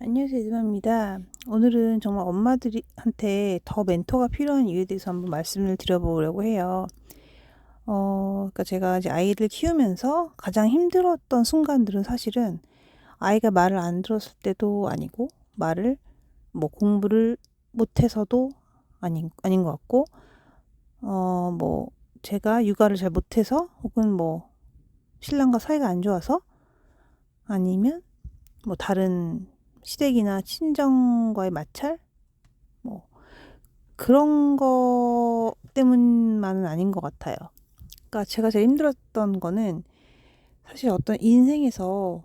안녕하세요, 이드마입니다. 오늘은 정말 엄마들한테 더 멘토가 필요한 이유에 대해서 한번 말씀을 드려보려고 해요. 그러니까 제가 이제 아이를 키우면서 가장 힘들었던 순간들은 사실은 아이가 말을 안 들었을 때도 아니고, 말을, 공부를 못해서도 아닌 것 같고, 제가 육아를 잘 못해서, 혹은 신랑과 사이가 안 좋아서, 아니면 다른 시댁이나 친정과의 마찰? 뭐 그런 거 때문만은 아닌 것 같아요. 그러니까 제가 제일 힘들었던 거는 사실 어떤 인생에서,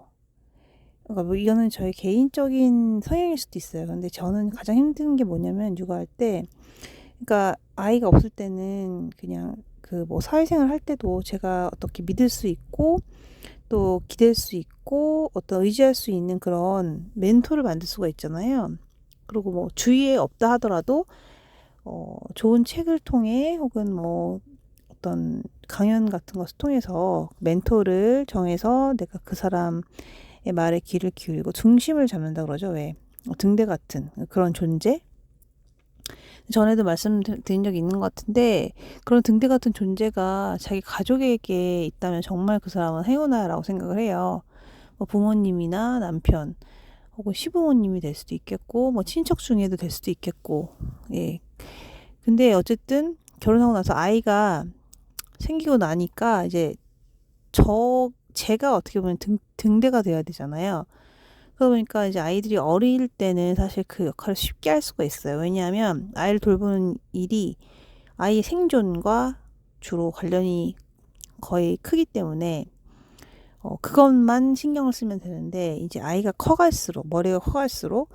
그러니까 이거는 저의 개인적인 성향일 수도 있어요. 근데 저는 가장 힘든 게 뭐냐면 육아할 때, 그러니까 아이가 없을 때는 그냥 사회생활 할 때도 제가 어떻게 믿을 수 있고 또 기댈 수 있고 어떤 의지할 수 있는 그런 멘토를 만들 수가 있잖아요. 그리고 주위에 없다 하더라도 좋은 책을 통해, 혹은 어떤 강연 같은 것을 통해서 멘토를 정해서 내가 그 사람의 말에 귀를 기울이고 중심을 잡는다 그러죠. 왜? 등대 같은 그런 존재? 전에도 말씀드린 적이 있는 것 같은데, 그런 등대 같은 존재가 자기 가족에게 있다면 정말 그 사람은 행운아라고 생각을 해요. 부모님이나 남편, 혹은 시부모님이 될 수도 있겠고, 친척 중에도 될 수도 있겠고, 예. 근데 어쨌든 결혼하고 나서 아이가 생기고 나니까 이제 제가 어떻게 보면 등대가 돼야 되잖아요. 그러다 보니까 이제 아이들이 어릴 때는 사실 그 역할을 쉽게 할 수가 있어요. 왜냐하면 아이를 돌보는 일이 아이의 생존과 주로 관련이 거의 크기 때문에 그것만 신경을 쓰면 되는데, 이제 아이가 커갈수록, 머리가 커갈수록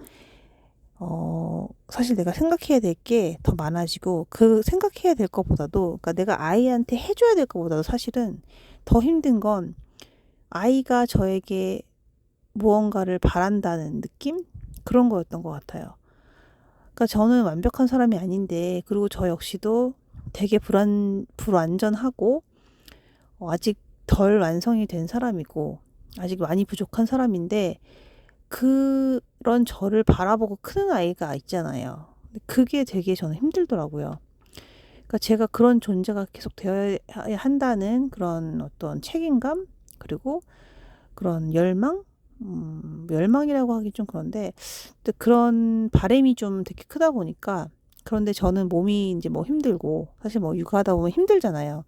사실 내가 생각해야 될 게 더 많아지고, 그 생각해야 될 것보다도, 그러니까 내가 아이한테 해줘야 될 것보다도 사실은 더 힘든 건 아이가 저에게 무언가를 바란다는 느낌? 그런 거였던 것 같아요. 그러니까 저는 완벽한 사람이 아닌데, 그리고 저 역시도 되게 불완전하고, 아직 덜 완성이 된 사람이고, 아직 많이 부족한 사람인데, 그런 저를 바라보고 크는 아이가 있잖아요. 그게 되게 저는 힘들더라고요. 그러니까 제가 그런 존재가 계속 되어야 한다는 그런 어떤 책임감, 그리고 그런 열망, 열망이라고 하기 좀 그런데, 또 그런 바람이 좀 되게 크다 보니까. 그런데 저는 몸이 이제 힘들고, 사실 육아하다 보면 힘들잖아요.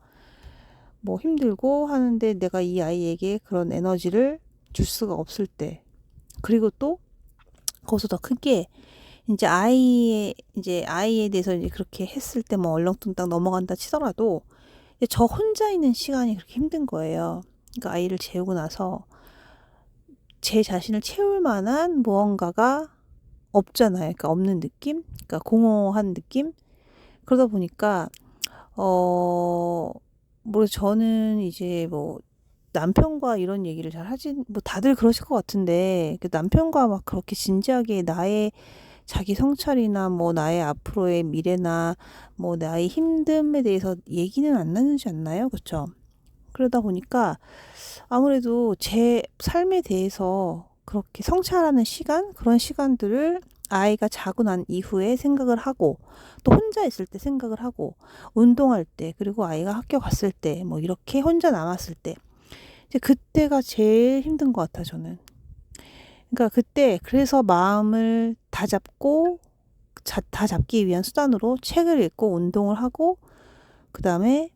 힘들고 하는데 내가 이 아이에게 그런 에너지를 줄 수가 없을 때, 그리고 또 거기서 더 큰 게, 이제 아이에 대해서 이제 그렇게 했을 때 얼렁뚱땅 넘어간다 치더라도, 이제 저 혼자 있는 시간이 그렇게 힘든 거예요. 그러니까 아이를 재우고 나서 제 자신을 채울 만한 무언가가 없잖아요. 그러니까 없는 느낌? 그러니까 공허한 느낌? 그러다 보니까, 어, 저는 이제 남편과 이런 얘기를 잘 하진, 다들 그러실 것 같은데, 그 남편과 막 그렇게 진지하게 나의 자기 성찰이나 나의 앞으로의 미래나 나의 힘듦에 대해서 얘기는 안 나누지 않나요? 그쵸? 그러다 보니까 아무래도 제 삶에 대해서 그렇게 성찰하는 시간, 그런 시간들을 아이가 자고 난 이후에 생각을 하고, 또 혼자 있을 때 생각을 하고, 운동할 때, 그리고 아이가 학교 갔을 때, 이렇게 혼자 남았을 때, 이제 그때가 제일 힘든 것 같아, 저는. 그러니까 그때, 그래서 마음을 다잡고, 다 잡기 위한 수단으로 책을 읽고 운동을 하고, 그 다음에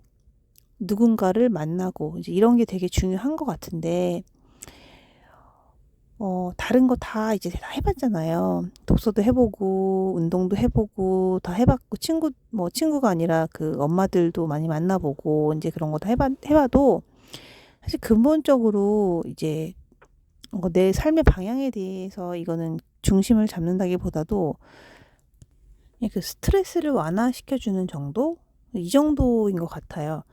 누군가를 만나고, 이제 이런 게 되게 중요한 것 같은데, 다른 거 다 이제 다 해봤잖아요. 독서도 해보고, 운동도 해보고, 다 해봤고, 친구가 아니라 그 엄마들도 많이 만나보고, 이제 그런 거 다 해봐도, 사실 근본적으로 이제 내 삶의 방향에 대해서 이거는 중심을 잡는다기보다도 그냥 그 스트레스를 완화시켜주는 정도? 이 정도인 것 같아요.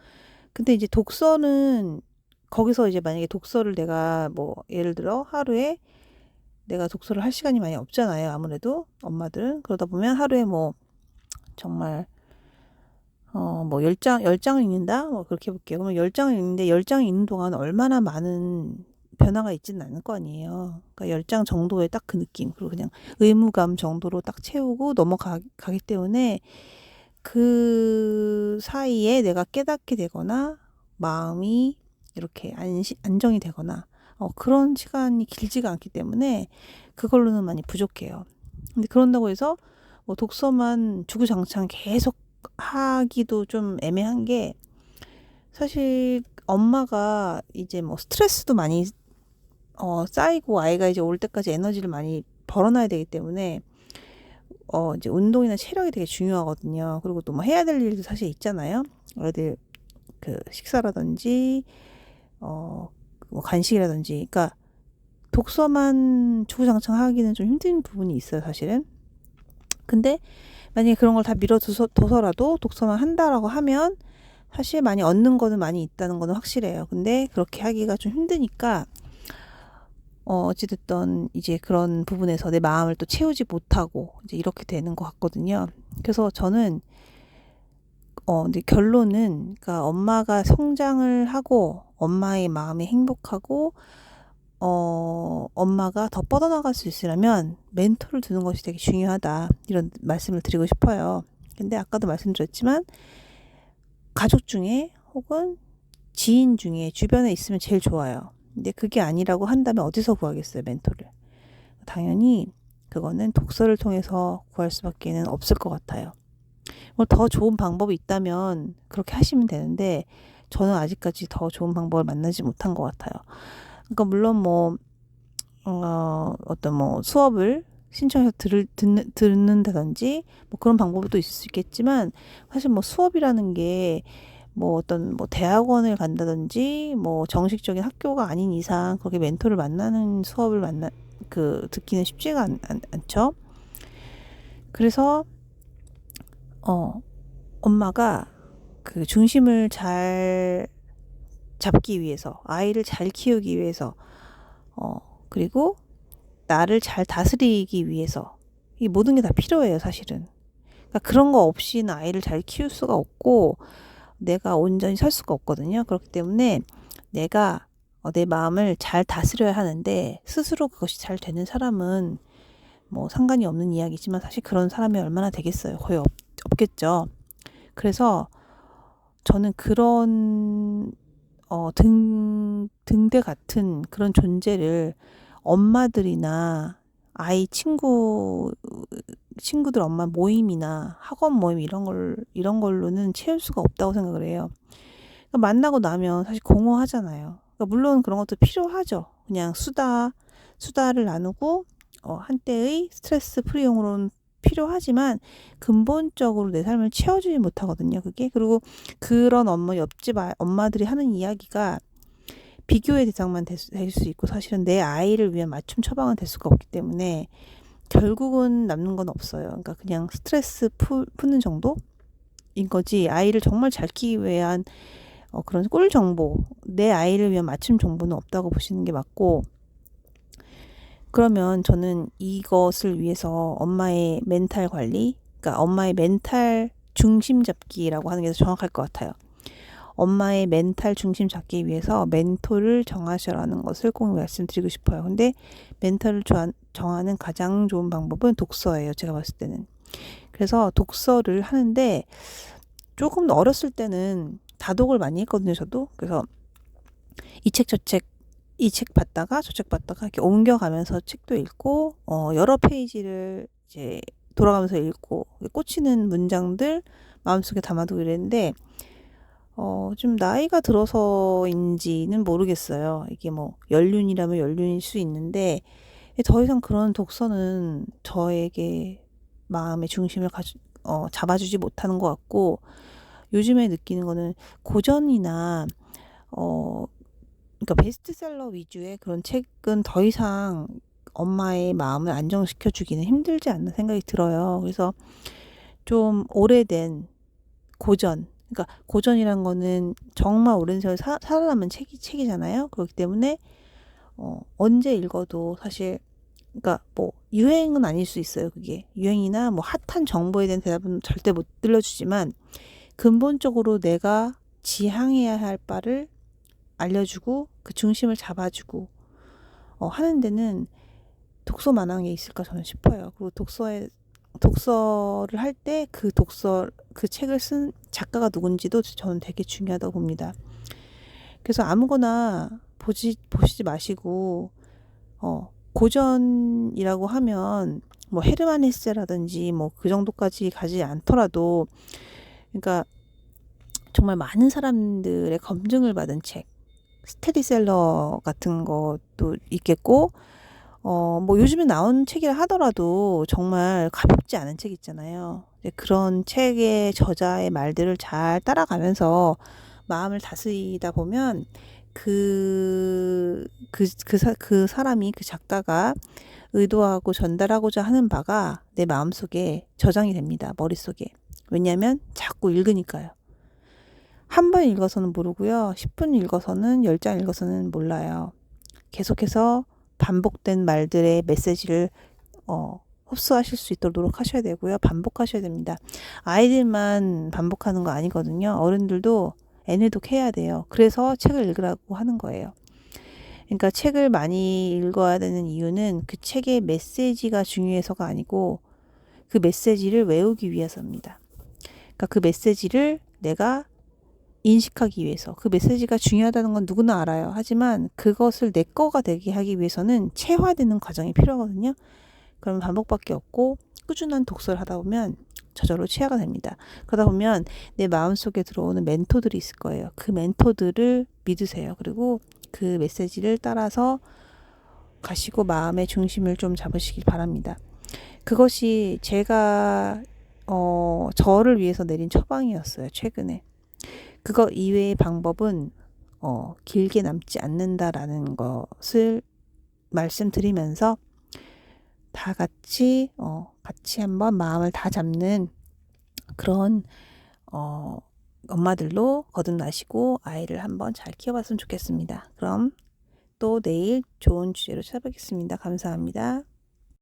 근데 이제 독서는, 거기서 이제 만약에 독서를 내가 예를 들어 하루에 내가 독서를 할 시간이 많이 없잖아요. 아무래도 엄마들은. 그러다 보면 하루에 정말 10장을 읽는다? 그렇게 해볼게요. 그러면 10장을 읽는데 10장을 읽는 동안 얼마나 많은 변화가 있지는 않을 거 아니에요. 그러니까 10장 정도의 딱 그 느낌, 그리고 그냥 의무감 정도로 딱 채우고 넘어가기 때문에 그 사이에 내가 깨닫게 되거나 마음이 이렇게 안정이 되거나 그런 시간이 길지가 않기 때문에 그걸로는 많이 부족해요. 근데 그런다고 해서 뭐 독서만 주구장창 계속 하기도 좀 애매한 게, 사실 엄마가 이제 뭐 스트레스도 많이 쌓이고 아이가 이제 올 때까지 에너지를 많이 벌어놔야 되기 때문에 이제 운동이나 체력이 되게 중요하거든요. 그리고 또 뭐 해야 될 일도 사실 있잖아요. 애들 그 식사라든지 뭐 간식이라든지. 그러니까 독서만 주구장창 하기는 좀 힘든 부분이 있어요, 사실은. 근데 만약에 그런 걸 다 밀어둬서라도 독서만 한다라고 하면 사실 많이 얻는 거는 많이 있다는 거는 확실해요. 근데 그렇게 하기가 좀 힘드니까 어찌됐든 이제 그런 부분에서 내 마음을 또 채우지 못하고 이제 이렇게 되는 것 같거든요. 그래서 저는 근데 결론은, 그러니까 엄마가 성장을 하고 엄마의 마음이 행복하고 엄마가 더 뻗어나갈 수 있으려면 멘토를 두는 것이 되게 중요하다, 이런 말씀을 드리고 싶어요. 근데 아까도 말씀드렸지만 가족 중에 혹은 지인 중에 주변에 있으면 제일 좋아요. 근데 그게 아니라고 한다면 어디서 구하겠어요, 멘토를. 당연히 그거는 독서를 통해서 구할 수밖에는 없을 것 같아요. 더 좋은 방법이 있다면 그렇게 하시면 되는데 저는 아직까지 더 좋은 방법을 만나지 못한 것 같아요. 그러니까 물론 뭐 어떤 뭐 수업을 신청해서 듣는다든지 뭐 그런 방법도 있을 수 있겠지만, 사실 뭐 수업이라는 게 뭐 어떤 뭐 대학원을 간다든지 뭐 정식적인 학교가 아닌 이상 그렇게 멘토를 만나는 수업을 듣기는 쉽지가 않죠. 그래서 엄마가 그 중심을 잘 잡기 위해서, 아이를 잘 키우기 위해서, 그리고 나를 잘 다스리기 위해서 이 모든 게 다 필요해요, 사실은. 그러니까 그런 거 없이는 아이를 잘 키울 수가 없고 내가 온전히 살 수가 없거든요. 그렇기 때문에 내가 내 마음을 잘 다스려야 하는데, 스스로 그것이 잘 되는 사람은 뭐 상관이 없는 이야기지만 사실 그런 사람이 얼마나 되겠어요. 거의 없겠죠. 그래서 저는 그런 등대 같은 그런 존재를 엄마들이나 아이 친구들 엄마 모임이나 학원 모임 이런 걸로는 채울 수가 없다고 생각을 해요. 그러니까 만나고 나면 사실 공허하잖아요. 그러니까 물론 그런 것도 필요하죠. 그냥 수다를 나누고 한때의 스트레스 프리용으로는 필요하지만 근본적으로 내 삶을 채워주지 못하거든요, 그게. 그리고 그런 옆집 엄마들이 하는 이야기가 비교의 대상만 될 수 있고, 사실은 내 아이를 위한 맞춤 처방은 될 수가 없기 때문에 결국은 남는 건 없어요. 그러니까 그냥 스트레스 푸는 정도인 거지, 아이를 정말 잘 키우기 위한 그런 꿀 정보, 내 아이를 위한 맞춤 정보는 없다고 보시는 게 맞고, 그러면 저는 이것을 위해서 엄마의 멘탈 관리, 그러니까 엄마의 멘탈 중심 잡기라고 하는 게 더 정확할 것 같아요. 엄마의 멘탈 중심 잡기 위해서 멘토를 정하셔라는 것을 꼭 말씀드리고 싶어요. 근데 멘토를 정하는 가장 좋은 방법은 독서예요, 제가 봤을 때는. 그래서 독서를 하는데 조금 어렸을 때는 다독을 많이 했거든요, 저도. 그래서 이 책 봤다가 저 책 봤다가 이렇게 옮겨가면서 책도 읽고 여러 페이지를 이제 돌아가면서 읽고 꽂히는 문장들 마음속에 담아두고 이랬는데 좀 나이가 들어서인지는 모르겠어요. 이게 뭐 연륜이라면 연륜일 수 있는데 더 이상 그런 독서는 저에게 마음의 중심을 잡아주지 못하는 것 같고, 요즘에 느끼는 거는 고전이나 그러니까 베스트셀러 위주의 그런 책은 더 이상 엄마의 마음을 안정시켜 주기는 힘들지 않나 생각이 들어요. 그래서 좀 오래된 고전, 그러니까 고전이란 거는 정말 오랜 세월 살아남은 책이잖아요. 그렇기 때문에 언제 읽어도 사실, 그러니까 뭐 유행은 아닐 수 있어요. 그게 유행이나 뭐 핫한 정보에 대한 대답은 절대 못 들려주지만 근본적으로 내가 지향해야 할 바를 알려주고 그 중심을 잡아주고 하는 데는 독서만한 게 있을까 저는 싶어요. 그리고 독서를 할 때 그 책을 쓴 작가가 누군지도 저는 되게 중요하다고 봅니다. 그래서 아무거나 보시지 마시고, 고전이라고 하면 뭐 헤르만 헤세라든지 뭐 그 정도까지 가지 않더라도, 그러니까 정말 많은 사람들의 검증을 받은 책, 스테디셀러 같은 것도 있겠고, 뭐 요즘에 나온 책이라 하더라도 정말 가볍지 않은 책 있잖아요. 그런 책의 저자의 말들을 잘 따라가면서 마음을 다스리다 보면 그 사람이, 그 작가가 의도하고 전달하고자 하는 바가 내 마음속에 저장이 됩니다. 머릿속에. 왜냐하면 자꾸 읽으니까요. 한 번 읽어서는 모르고요. 10분 읽어서는, 10장 읽어서는 몰라요. 계속해서 반복된 말들의 메시지를 흡수하실 수 있도록 노력하셔야 되고요. 반복하셔야 됩니다. 아이들만 반복하는 거 아니거든요. 어른들도 애누독해야 돼요. 그래서 책을 읽으라고 하는 거예요. 그러니까 책을 많이 읽어야 되는 이유는 그 책의 메시지가 중요해서가 아니고 그 메시지를 외우기 위해서입니다. 그러니까 그 메시지를 내가 인식하기 위해서. 그 메시지가 중요하다는 건 누구나 알아요. 하지만 그것을 내 거가 되게 하기 위해서는 체화되는 과정이 필요하거든요. 그럼 반복밖에 없고 꾸준한 독서를 하다 보면 저절로 체화가 됩니다. 그러다 보면 내 마음속에 들어오는 멘토들이 있을 거예요. 그 멘토들을 믿으세요. 그리고 그 메시지를 따라서 가시고 마음의 중심을 좀 잡으시길 바랍니다. 그것이 제가 저를 위해서 내린 처방이었어요. 최근에. 그거 이외의 방법은 길게 남지 않는다라는 것을 말씀드리면서 다 같이 한번 마음을 다 잡는 그런 엄마들로 거듭나시고 아이를 한번 잘 키워봤으면 좋겠습니다. 그럼 또 내일 좋은 주제로 찾아뵙겠습니다. 감사합니다.